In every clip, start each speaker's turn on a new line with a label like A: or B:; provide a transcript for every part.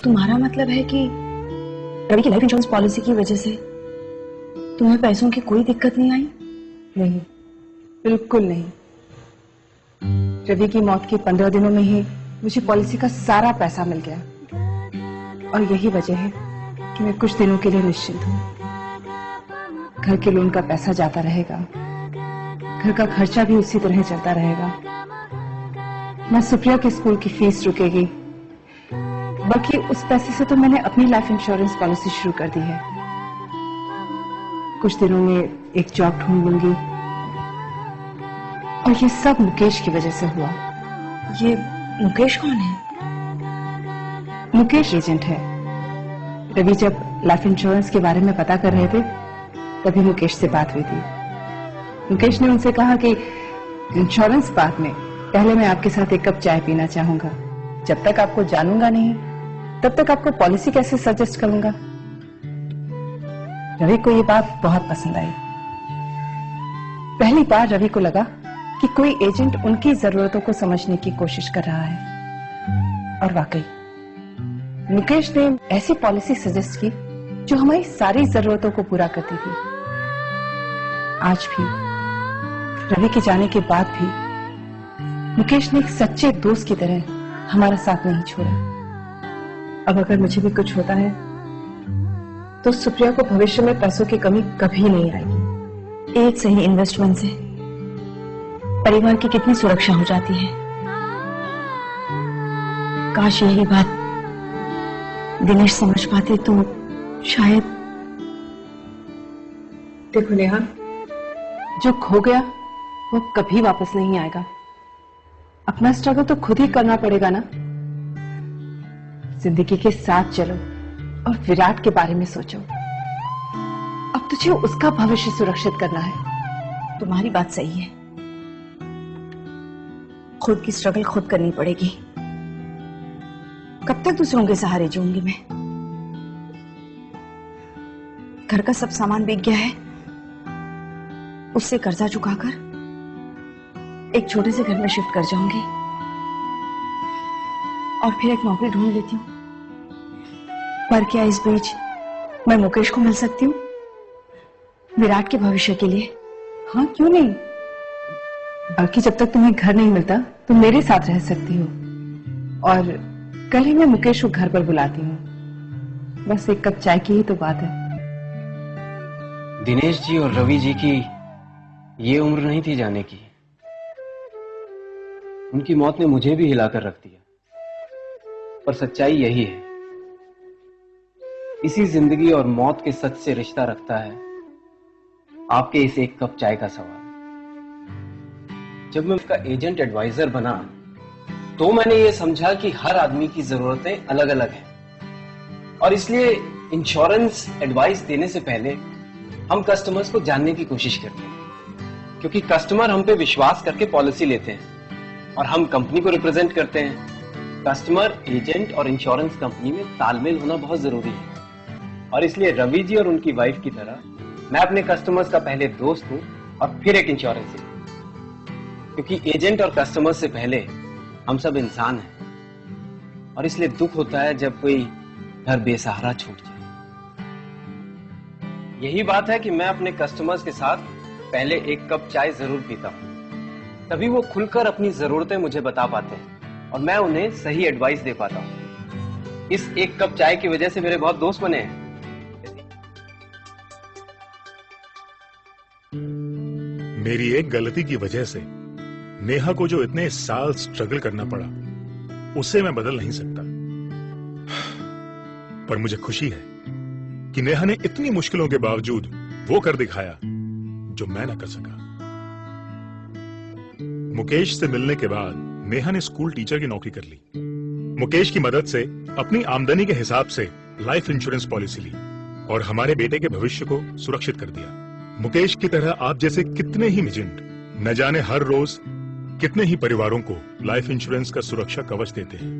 A: तुम्हारा मतलब है कि रवि की लाइफ इंश्योरेंस पॉलिसी की वजह से तुम्हें पैसों की कोई दिक्कत नहीं आई?
B: नहीं, बिल्कुल नहीं। रवि की मौत के 15 दिनों में ही मुझे पॉलिसी का सारा पैसा मिल गया और यही वजह है कि मैं कुछ दिनों के लिए निश्चिंत हूँ। घर के लोन का पैसा जाता रहेगा, घर का खर्चा भी उसी तरह चलता रहेगा, ना सुप्रिया के स्कूल की फीस रुकेगी, बल्कि उस पैसे से तो मैंने अपनी लाइफ इंश्योरेंस पॉलिसी शुरू कर दी है। कुछ दिनों में एक जॉब ढूंढ लूंगी और ये सब मुकेश की वजह से हुआ।
A: ये मुकेश कौन है?
B: मुकेश एजेंट है। रवि जब लाइफ इंश्योरेंस के बारे में पता कर रहे थे तभी मुकेश से बात हुई थी। मुकेश ने उनसे कहा कि इंश्योरेंस बाद में, पहले मैं आपके साथ एक कप चाय पीना चाहूंगा। जब तक आपको जानूंगा नहीं तब तक आपको पॉलिसी कैसे सजेस्ट करूंगा। रवि को ये बात बहुत पसंद आई। पहली बार रवि को लगा कि कोई एजेंट उनकी जरूरतों को समझने की कोशिश कर रहा है। और वाकई मुकेश ने ऐसी पॉलिसी सजेस्ट की जो हमारी सारी जरूरतों को पूरा करती थी। आज भी, रवि के जाने के बाद भी, मुकेश ने एक सच्चे दोस्त की तरह हमारा साथ नहीं छोड़ा। अब अगर मुझे भी कुछ होता है तो सुप्रिया को भविष्य में पैसों की कमी कभी नहीं आएगी।
A: एक सही इन्वेस्टमेंट से परिवार की कितनी सुरक्षा हो जाती है। काश यही बात दिनेश समझ पाते तो शायद।
B: देखो नेहा, जो खो गया वो कभी वापस नहीं आएगा। अपना स्ट्रगल तो खुद ही करना पड़ेगा ना। जिंदगी के साथ चलो और विराट के बारे में सोचो। अब तुझे उसका भविष्य सुरक्षित करना है।
A: तुम्हारी बात सही है, खुद की स्ट्रगल खुद करनी पड़ेगी। कब तक दूसरों के सहारे जीऊंगी मैं? घर का सब सामान बिक गया है, उससे कर्जा चुकाकर एक छोटे से घर में शिफ्ट कर जाऊंगी और फिर एक नौकरी ढूंढ लेती हूँ। पर क्या इस बीच मैं मुकेश को मिल सकती हूँ विराट के भविष्य के लिए?
B: हाँ, क्यों नहीं। बल्कि जब तक तुम्हें घर नहीं मिलता तुम मेरे साथ रह सकती हो। और कल ही मैं मुकेश को घर पर बुलाती हूँ। बस एक कप चाय की ही तो बात है।
C: दिनेश जी और रवि जी की ये उम्र नहीं थी जाने की। उनकी मौत ने मुझे भी हिलाकर रख दिया। पर सच्चाई यही है, इसी जिंदगी और मौत के सच से रिश्ता रखता है आपके इस एक कप चाय का सवाल। जब मैं उसका एजेंट एडवाइजर बना तो मैंने ये समझा कि हर आदमी की जरूरतें अलग अलग हैं और इसलिए इंश्योरेंस एडवाइस देने से पहले हम कस्टमर्स को जानने की कोशिश करते हैं, क्योंकि कस्टमर हम पे विश्वास करके पॉलिसी लेते हैं और हम कंपनी को रिप्रेजेंट करते हैं। कस्टमर, एजेंट और इंश्योरेंस कंपनी में तालमेल होना बहुत जरूरी है और इसलिए रवि जी और उनकी वाइफ की तरह मैं अपने कस्टमर्स का पहले दोस्त हूं और फिर एक इंश्योरेंस एजेंट, क्योंकि एजेंट और कस्टमर से पहले हम सब इंसान हैं और इसलिए दुख होता है जब कोई घर बेसहारा छूट जाए। यही बात है कि मैं अपने कस्टमर्स के साथ पहले एक कप चाय जरूर पीता हूं, तभी वो खुलकर अपनी जरूरतें मुझे बता पाते हैं और मैं उन्हें सही एडवाइस दे पाता हूं। इस एक कप चाय की वजह से मेरे बहुत दोस्त बने हैं।
D: मेरी एक गलती की वजह से नेहा को जो इतने साल स्ट्रगल करना पड़ा उसे मैं बदल नहीं सकता, पर मुझे खुशी है कि नेहा ने इतनी मुश्किलों के बावजूद वो कर दिखाया जो मैं ना कर सका। मुकेश से मिलने के बाद नेहा ने स्कूल टीचर की नौकरी कर ली। मुकेश की मदद से अपनी आमदनी के हिसाब से लाइफ इंश्योरेंस पॉलिसी ली और हमारे बेटे के भविष्य को सुरक्षित कर दिया। मुकेश की तरह आप जैसे कितने ही एजेंट न जाने हर रोज कितने ही परिवारों को लाइफ इंश्योरेंस का सुरक्षा कवच देते हैं।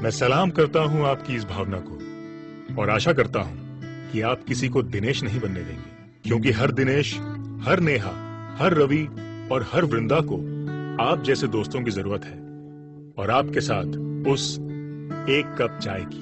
D: मैं सलाम करता हूं आपकी इस भावना को और आशा करता हूं कि आप किसी को दिनेश नहीं बनने देंगे, क्योंकि हर दिनेश, हर नेहा, हर रवि और हर वृंदा को आप जैसे दोस्तों की जरूरत है और आपके साथ उस एक कप चाय की।